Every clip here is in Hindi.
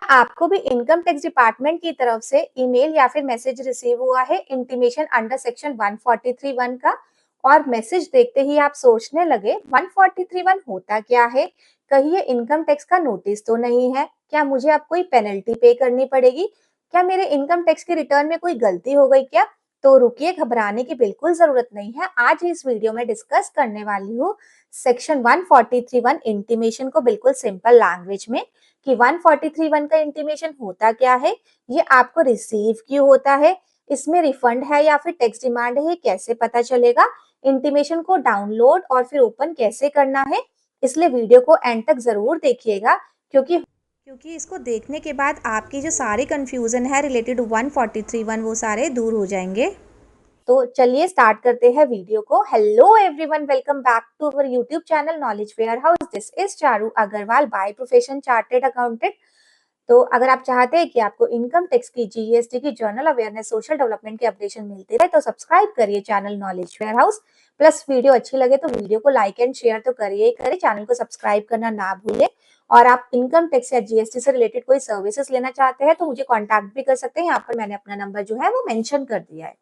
आपको भी इनकम टैक्स डिपार्टमेंट की तरफ से ईमेल या फिर मैसेज रिसीव हुआ है इंटीमेशन अंडर सेक्शन 143(1) का, और मैसेज देखते ही आप सोचने लगे 143(1) होता क्या है? कहीं ये इनकम टैक्स का नोटिस तो नहीं है? क्या मुझे अब कोई पेनल्टी पे करनी पड़ेगी? क्या मेरे इनकम टैक्स के रिटर्न में कोई गलती हो गई क्या? तो रुकिए, घबराने की बिल्कुल जरूरत नहीं है। आज इस वीडियो में डिस्कस करने वाली हूँ सेक्शन 143(1) इंटीमेशन को बिल्कुल सिंपल लैंग्वेज में, कि 143(1) का इंटीमेशन होता क्या है, ये आपको रिसीव क्यों होता है, इसमें रिफंड है या फिर टैक्स डिमांड है, ये कैसे पता चलेगा, इंटीमेशन को डाउनलोड और फिर ओपन कैसे करना है। इसलिए वीडियो को एंड तक जरूर देखिएगा, क्योंकि इसको देखने के बाद आपकी जो सारी कंफ्यूजन है रिलेटेड 143(1) वो सारे दूर हो जाएंगे। तो चलिए स्टार्ट करते हैं वीडियो को। Hello everyone, welcome back to our YouTube channel knowledge warehouse. This is Charu Agarwal, by profession chartered accountant. तो अगर आप चाहते हैं कि आपको इनकम टैक्स की, जीएसटी की, जर्नल अवेयरनेस, सोशल डेवलपमेंट की अपडेशन मिलती रहे, तो सब्सक्राइब करिए channel knowledge warehouse. Plus video अच्छी लगे तो वीडियो को लाइक एंड शेयर तो करिए ही करिए, चैनल को सब्सक्राइब करना ना भूलें। और आप इनकम टैक्स या जीएसटी से रिलेटेड कोई सर्विसेज लेना चाहते हैं तो मुझे कॉन्टैक्ट भी कर सकते हैं। यहाँ पर मैंने अपना नंबर जो है वो मेंशन कर दिया है।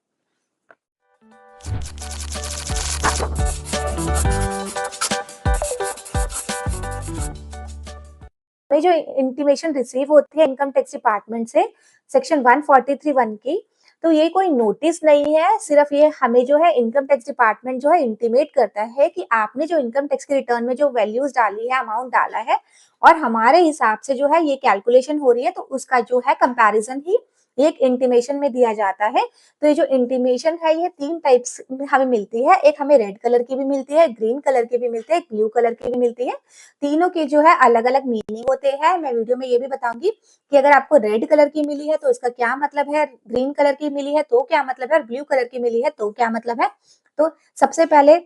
जो इंटीमेशन रिसीव होती है इनकम टैक्स डिपार्टमेंट से सेक्शन 143(1) की, तो ये कोई नोटिस नहीं है, सिर्फ ये हमें जो है इनकम टैक्स डिपार्टमेंट जो है इंटीमेट करता है कि आपने जो इनकम टैक्स के रिटर्न में जो वैल्यूज डाली है, अमाउंट डाला है, और हमारे हिसाब से जो है ये कैलकुलेशन हो रही है, तो उसका जो है कंपैरिजन ही एक इंटीमेशन में दिया जाता है। तो ये जो इंटीमेशन है ये 3 टाइप्स में हमें मिलती है। एक हमें रेड कलर की भी मिलती है, ग्रीन कलर की भी मिलती है, एक ब्लू कलर की भी मिलती है। तीनों के जो है अलग अलग मीनिंग होते हैं। मैं वीडियो में ये भी बताऊंगी कि अगर आपको रेड कलर की मिली है तो इसका क्या मतलब है, ग्रीन कलर की मिली है तो क्या मतलब है, और ब्लू कलर की मिली है तो क्या मतलब है। तो सबसे पहले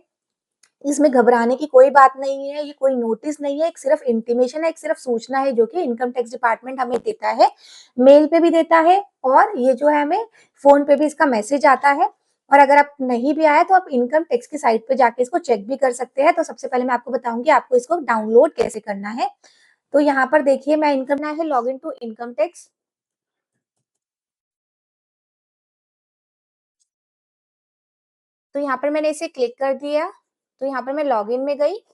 इसमें घबराने की कोई बात नहीं है, ये कोई नोटिस नहीं है, एक सिर्फ इंटीमेशन है, एक सिर्फ सूचना है जो कि इनकम टैक्स डिपार्टमेंट हमें देता है, मेल पे भी देता है, और ये जो है हमें फोन पे भी इसका मैसेज आता है। और अगर आप नहीं भी आया तो आप इनकम टैक्स की साइट पे जाके इसको चेक भी कर सकते हैं। तो सबसे पहले मैं आपको बताऊंगी आपको इसको डाउनलोड कैसे करना है। तो यहाँ पर देखिए, मैं इनकम ना है log in to income tax. तो यहाँ पर मैंने इसे क्लिक कर दिया। तो यहाँ पर मैं लॉगिन में गई।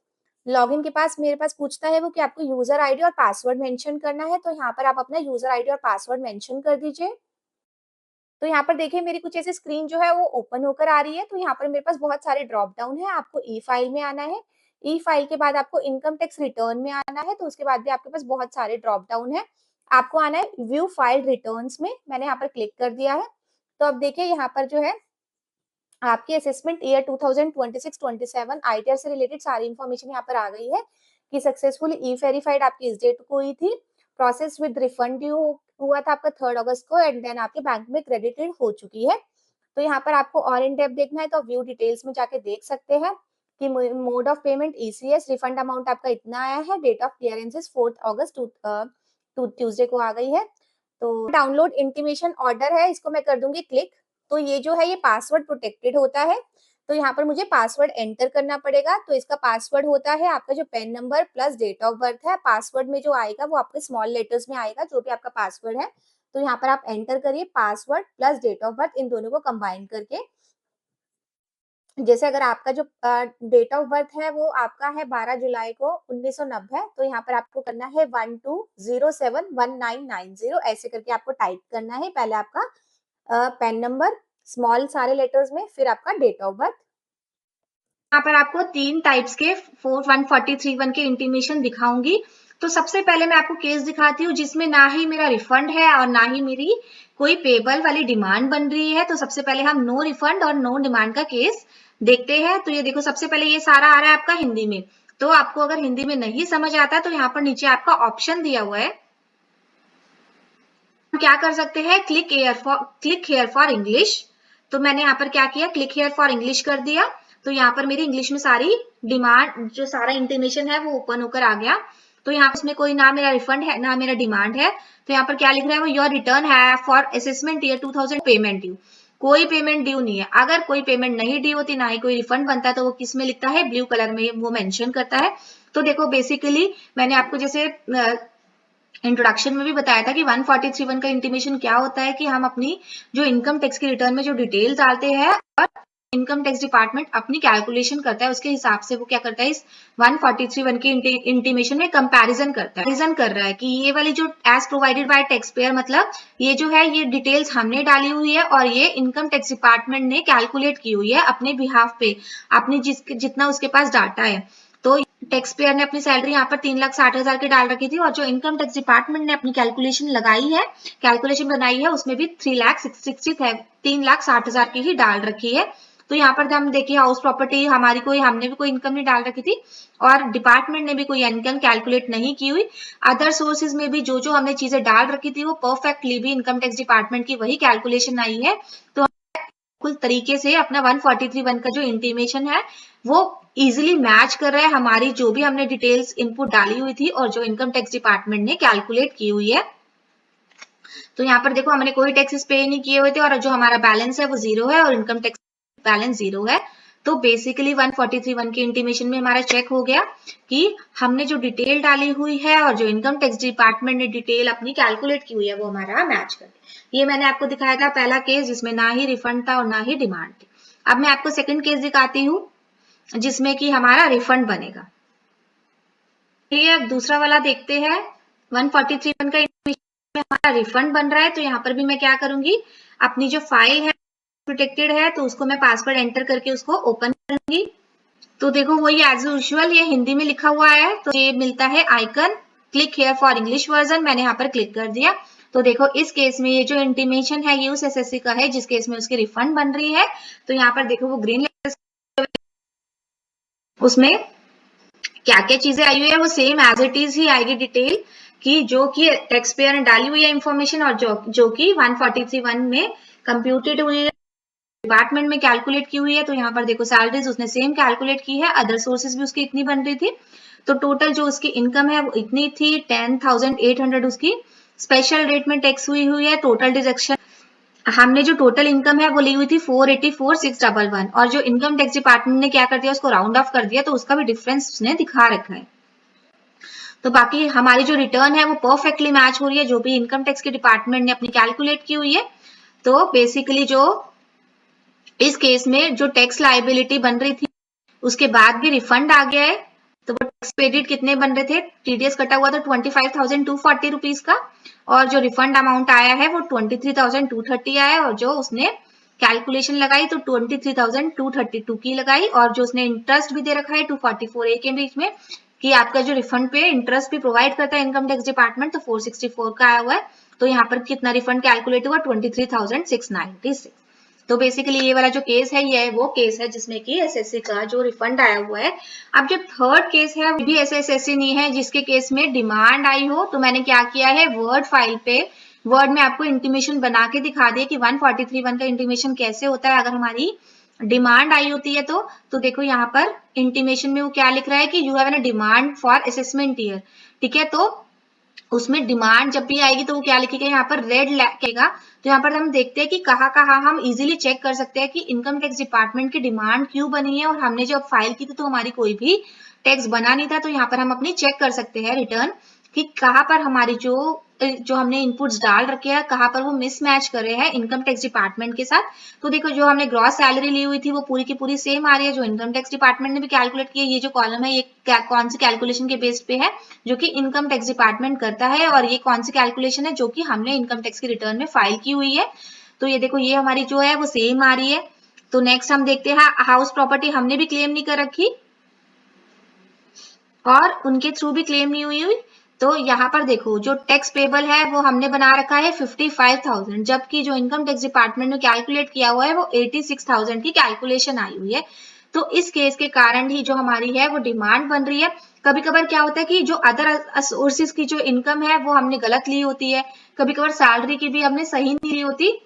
लॉगिन के पास मेरे पास पूछता है वो कि आपको यूजर आईडी और पासवर्ड मेंशन करना है। तो यहाँ पर आप अपना यूजर आईडी और पासवर्ड मेंशन कर दीजिए। तो यहाँ पर देखिए मेरी कुछ ऐसी स्क्रीन जो है वो ओपन होकर आ रही है। तो यहाँ पर मेरे पास बहुत सारे ड्रॉप डाउन है। आपको ई फाइल में आना है। ई फाइल के बाद आपको इनकम टैक्स रिटर्न में आना है। तो उसके बाद भी आपके पास बहुत सारे ड्रॉप डाउन है। आपको आना है व्यू फाइल रिटर्न्स में। मैंने यहाँ पर क्लिक कर दिया है। तो अब देखिए यहाँ पर जो है आपकी असेसमेंट ईयर 2026-27 आईटीआर से रिलेटेड सारी इन्फॉर्मेशन यहाँ पर आ गई है कि सक्सेसफुली ई वेरीफाइड आपकी इस डेट को हुई थी। प्रोसेस विद रिफंड ड्यू हुआ था आपका 3 अगस्त को, एंड देन आपके बैंक में क्रेडिटेड हो चुकी है। तो यहाँ पर आपको और इन डेप्थ देखना है तो व्यू डिटेल्स में जाके देख सकते हैं कि mode of payment ECS, refund amount आपका इतना आया है, डेट ऑफ क्लियरेंसेस 4 अगस्त टू ट्यूसडे को आ गई है। तो डाउनलोड इंटीमेशन ऑर्डर है, इसको मैं कर दूंगी क्लिक। तो ये जो है ये पासवर्ड प्रोटेक्टेड होता है। तो यहाँ पर मुझे पासवर्ड एंटर करना पड़ेगा। तो इसका पासवर्ड होता है आपका जो PAN number plus date of birth है। पासवर्ड में जो आएगा वो आपके स्मॉल लेटर्स में आएगा, जो भी आपका पासवर्ड है। तो यहाँ पर आप एंटर करिए password plus date of birth, इन दोनों को कंबाइन करके। जैसे अगर आपका जो डेट ऑफ बर्थ है वो आपका है 12 जुलाई को 1990, तो यहाँ पर आपको करना है 12071990, ऐसे करके आपको टाइप करना है। पहले आपका पेन नंबर स्मॉल सारे लेटर्स में, फिर आपका डेट ऑफ बर्थ। यहाँ पर आपको 3 टाइप्स के 143(1) के इंटीमेशन दिखाऊंगी। तो सबसे पहले मैं आपको केस दिखाती हूँ जिसमें ना ही मेरा रिफंड है और ना ही मेरी कोई पेबल वाली डिमांड बन रही है। तो सबसे पहले हम नो रिफंड और नो डिमांड का केस देखते हैं। तो ये देखो, सबसे पहले ये सारा आ रहा है आपका हिंदी में। तो आपको अगर हिंदी में नहीं समझ आता तो यहाँ पर नीचे आपका ऑप्शन दिया हुआ है, हम क्या कर सकते हैं, क्लिक हेयर फॉर इंग्लिश। तो मैंने यहाँ पर क्या किया, क्लिक हेयर फॉर इंग्लिश कर दिया। तो यहाँ पर मेरी इंग्लिश में सारी डिमांड, जो सारा इंटीमेशन है वो ओपन होकर आ गया। तो यहाँ पर इसमें कोई ना मेरा रिफंड है ना मेरा डिमांड है। तो यहाँ पर क्या लिख रहा है, वो योर रिटर्न है for assessment year 2000 payment due. कोई पेमेंट ड्यू नहीं है। अगर कोई पेमेंट नहीं ड्यू होती, ना ही कोई रिफंड बनता है, तो वो किस में लिखता है, ब्लू कलर में वो मेंशन करता है। तो देखो बेसिकली मैंने आपको जैसे इंट्रोडक्शन में भी बताया था कि 143(1) का इंटीमेशन क्या होता है कि हम अपनी जो इनकम टैक्स की रिटर्न में जो डिटेल्स डालते हैं और इनकम टैक्स डिपार्टमेंट अपनी कैलकुलेशन करता है, उसके हिसाब से वो क्या करता है, इस 143(1) के इंटीमेशन में कंपैरिजन करता है, कंपैरिजन कर रहा है कि ये वाली जो as provided by taxpayer, मतलब ये जो है ये डिटेल्स हमने डाली हुई है और ये इनकम टैक्स डिपार्टमेंट ने कैलकुलेट की हुई है अपने बिहाफ पे, अपनी जितना उसके पास डाटा है। तो टैक्स पेयर ने अपनी सैलरी यहाँ पर 3,60,000 की डाल रखी थी और जो इनकम टैक्स डिपार्टमेंट ने अपनी कैलकुलेशन लगाई है, कैलकुलेशन बनाई है, उसमें भी 3,60,000 की ही डाल रखी है। तो यहाँ पर हम देखिए हाउस प्रॉपर्टी हमारी हमने भी कोई इनकम नहीं डाल रखी थी और डिपार्टमेंट ने भी कोई इनकम कैलकुलेट नहीं की हुई। अदर सोर्सेज में भी जो जो हमने चीजें डाल रखी थी वो परफेक्टली भी इनकम टैक्स डिपार्टमेंट की वही कैलकुलेशन आई है। तो कुल तरीके से अपना 143(1) का जो इंटीमेशन है वो इजिली मैच कर रहा है हमारी जो भी हमने डिटेल्स इनपुट डाली हुई थी और जो इनकम टैक्स डिपार्टमेंट ने कैलकुलेट की हुई है। तो यहाँ पर देखो हमने कोई टैक्सेस पे नहीं किए हुए थे और जो हमारा बैलेंस है वो 0 है और इनकम टैक्स बैलेंस 0 है। तो बेसिकली 143(1) के इंटीमेशन में हमारा चेक हो गया कि हमने जो डिटेल डाली हुई है और जो इनकम टैक्स डिपार्टमेंट ने डिटेल अपनी कैलकुलेट की हुई है वो हमारा मैच कर। ये मैंने आपको दिखाया था पहला केस जिसमें ना ही रिफंड था और ना ही डिमांड थी। अब मैं आपको सेकंड केस दिखाती हूँ जिसमें कि हमारा रिफंड बनेगा। ठीक है, अब दूसरा वाला देखते हैं। 143(1) का इंटीमेशन में हमारा रिफंड बन रहा है, तो यहाँ पर भी मैं क्या करूंगी, अपनी जो फाइल है प्रोटेक्टेड है तो उसको मैं पासवर्ड एंटर करके उसको ओपन करूंगी। तो देखो वही एज यूजुअल ये हिंदी में लिखा हुआ है, तो ये मिलता है icon click here for English version, मैंने यहाँ पर क्लिक कर दिया। तो देखो इस केस में ये जो इंटीमेशन है ये उस एसएससी का है जिस केस में उसकी रिफंड बन रही है। तो यहाँ पर देखो वो ग्रीन लेटर्स उसमें क्या क्या चीजें आई हुई है वो सेम एज इट इज ही आएगी डिटेल कि जो कि टैक्स पेयर ने डाली हुई है इंफॉर्मेशन और जो कि 143(1) में कंप्यूटेड हुई है, डिपार्टमेंट में कैलकुलेट की हुई है। तो यहाँ पर देखो सैलरीज उसने सेम कैलकुलेट की है, अदर सोर्सेज भी उसकी इतनी बन रही थी। तो टोटल जो उसकी इनकम है वो इतनी थी 10,800 उसकी स्पेशल रेट में टैक्स हुई है। टोटल डिडक्शन हमने जो टोटल इनकम है वो ली हुई थी 484,611 और जो इनकम टैक्स डिपार्टमेंट ने क्या कर दिया उसको राउंड ऑफ कर दिया, तो उसका भी डिफरेंस उसने दिखा रखा है। तो बाकी हमारी जो रिटर्न है वो परफेक्टली मैच हो रही है जो भी इनकम टैक्स के डिपार्टमेंट ने अपनी कैलकुलेट की हुई है। तो बेसिकली जो इस केस में जो टैक्स लायबिलिटी बन रही थी उसके बाद भी रिफंड आ गया है। तो वो टैक्स क्रेडिट कितने बन रहे थे, टीडीएस कटा हुआ था 25,240 रुपीज का और जो रिफंड अमाउंट आया है वो 23,230 आया और जो उसने कैलकुलेशन लगाई तो 23,232 की लगाई और जो उसने इंटरेस्ट भी दे रखा है 244A के बीच में कि आपका जो रिफंड पे इंटरेस्ट भी प्रोवाइड करता है इनकम टैक्स डिपार्टमेंट, तो 464 का आया हुआ है। तो यहाँ पर कितना रिफंड कैलकुलेट हुआ 23,696। तो बेसिकली ये वाला जो केस है ये वो केस है जिसमें कि एसएससी का जो रिफंड आया हुआ है। अब जो थर्ड केस है वो भी एसएससी नहीं है जिसके केस में डिमांड आई हो, तो मैंने क्या किया है वर्ड फाइल पे वर्ड में आपको इंटीमेशन बना के दिखा दिया कि 143(1) का इंटीमेशन कैसे होता है अगर हमारी डिमांड आई होती है। तो देखो यहाँ पर इंटीमेशन में वो क्या लिख रहा है कि you have an demand for assessment year. ठीक है, तो उसमें डिमांड जब भी आएगी तो वो क्या लिखेगा यहाँ पर रेड लिखेगा। तो यहाँ पर हम देखते हैं कि कहाँ कहाँ हम इजीली चेक कर सकते हैं कि इनकम टैक्स डिपार्टमेंट की डिमांड क्यों बनी है और हमने जब फाइल की थी तो हमारी कोई भी टैक्स बना नहीं था। तो यहाँ पर हम अपनी चेक कर सकते हैं रिटर्न कि कहाँ पर हमारी जो हमने इनपुट्स डाल रखे हैं कहाँ पर वो मिसमैच कर रहे हैं इनकम टैक्स डिपार्टमेंट के साथ। तो देखो जो हमने ग्रॉस सैलरी ली हुई थी वो पूरी की पूरी सेम आ रही है जो इनकम टैक्स डिपार्टमेंट ने भी कैलकुलेट की है। ये जो कॉलम है ये कौन सी कैलकुलेशन के बेस पे है जो कि इनकम टैक्स डिपार्टमेंट करता है और ये कौन सी कैलकुलेशन है जो कि हमने इनकम टैक्स की रिटर्न में फाइल की हुई है। तो ये देखो ये हमारी जो है वो सेम आ रही है। तो नेक्स्ट हम देखते हैं हाउस प्रॉपर्टी हमने भी क्लेम नहीं कर रखी और उनके थ्रू भी क्लेम नहीं हुई। तो यहाँ पर देखो जो टैक्स पेबल है वो हमने बना रखा है 55,000 जबकि जो इनकम टैक्स डिपार्टमेंट ने कैलकुलेट किया हुआ है वो 86,000 की कैलकुलेशन आई हुई है। तो इस केस के कारण ही जो हमारी है वो डिमांड बन रही है। कभी कभार क्या होता है कि जो अदर सोर्सेज की जो इनकम है वो हमने गलत ली होती है, कभी कभार सैलरी की भी हमने सही नहीं ली होती,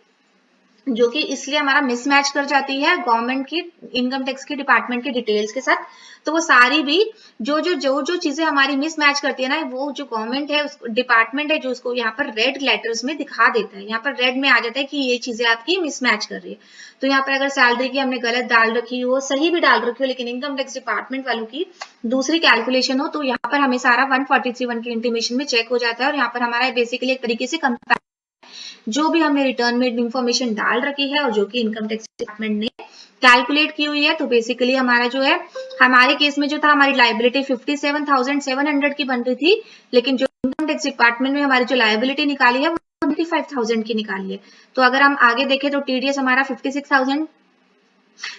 जो कि इसलिए हमारा मिसमैच कर जाती है गवर्नमेंट की इनकम टैक्स की डिपार्टमेंट की डिटेल्स के साथ। तो वो सारी भी जो चीजें हमारी मिसमैच करती है ना, वो जो गवर्नमेंट है, उस डिपार्टमेंट है, जो उसको यहाँ पर रेड लेटर्स में दिखा देता है, यहाँ पर रेड में आ जाता है कि ये चीजें आपकी मिसमैच कर रही है। तो यहाँ पर अगर सैलरी की हमने गलत डाल रखी हो, सही भी डाल रखी हो, लेकिन इनकम टैक्स डिपार्टमेंट वालों की दूसरी कैलकुलेशन हो, तो यहाँ पर हमें सारा 143(1) की इंटीमेशन में चेक हो जाता है, और यहाँ पर हमारा बेसिकली एक तरीके से जो भी हमने रिटर्न में इन्फॉर्मेशन डाल रखी है और जो कि इनकम टैक्स डिपार्टमेंट ने कैलकुलेट की हुई है, तो बेसिकली हमारा जो है, हमारे केस में जो था, हमारी लाइबिलिटी 57,700 की बन रही थी, लेकिन जो इनकम टैक्स डिपार्टमेंट में हमारी जो लाइबिलिटी निकाली है वो 25,000 की निकाली है। तो अगर हम आगे देखें तो टीडीएस हमारा 56,000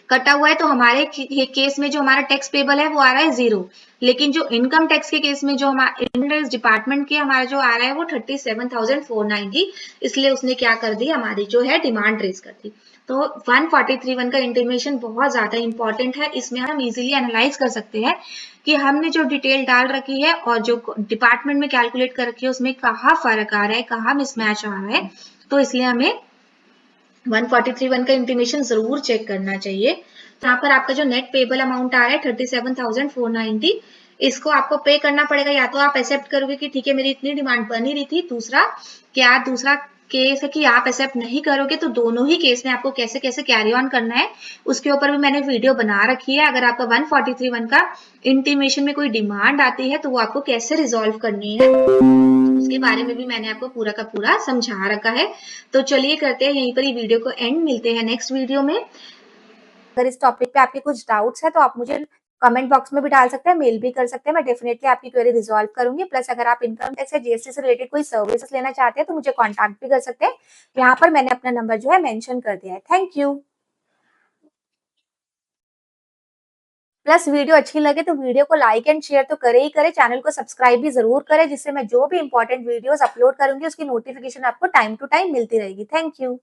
कटा हुआ है, तो हमारे केस में जो हमारा टैक्स पेबल है वो आ रहा है 0। लेकिन जो इनकम टैक्स के केस में जो हमारा इनकम टैक्स डिपार्टमेंट के हमारा जो आ रहा है वो 37,490, इसलिए उसने क्या कर दी, हमारी जो है डिमांड रेज कर दी। तो 143(1) का इंटीमेशन बहुत ज्यादा इंपॉर्टेंट है। इसमें हम इजीली एनालाइज कर सकते हैं कि हमने जो डिटेल डाल रखी है और जो डिपार्टमेंट में कैलकुलेट कर रखी है उसमें कहाँ फर्क आ रहा है, कहाँ मिसमैच आ रहा है। तो इसलिए हमें 143(1) का इंटीमेशन जरूर चेक करना चाहिए। यहाँ पर आपका जो नेट पेबल अमाउंट आ रहा है 37,490, इसको आपको पे करना पड़ेगा। या तो आप एक्सेप्ट करोगे कि ठीक है मेरी इतनी डिमांड बन ही रही थी, दूसरा केस है कि आप एक्सेप्ट नहीं करोगे। तो दोनों ही केस में आपको कैसे कैसे कैरी ऑन करना है उसके ऊपर भी मैंने वीडियो बना रखी है। अगर आपका 143(1) का इंटीमेशन में कोई डिमांड आती है तो वो आपको कैसे रिजॉल्व करनी है उसके बारे में भी मैंने आपको पूरा का पूरा समझा रखा है। तो चलिए करते हैं यहीं पर ही वीडियो को एंड, मिलते हैं नेक्स्ट वीडियो में। अगर इस टॉपिक पे आपके कुछ डाउट्स है तो आप मुझे कमेंट बॉक्स में भी डाल सकते हैं, मेल भी कर सकते हैं, मैं डेफिनेटली आपकी क्वेरी रिजॉल्व करूंगी। प्लस अगर आप इनकम टैक्स या जीएसटी से रिलेटेड कोई सर्विसेज लेना चाहते हैं तो मुझे कॉन्टैक्ट भी कर सकते हैं। यहाँ पर मैंने अपना नंबर जो है मेंशन कर दिया है। Thank you. प्लस वीडियो अच्छी लगे तो वीडियो को लाइक एंड शेयर तो करे ही करे, चैनल को सब्सक्राइब भी जरूर करें, जिससे मैं जो भी इंपॉर्टेंट वीडियोस अपलोड करूंगी उसकी नोटिफिकेशन आपको टाइम टू टाइम मिलती रहेगी। Thank you.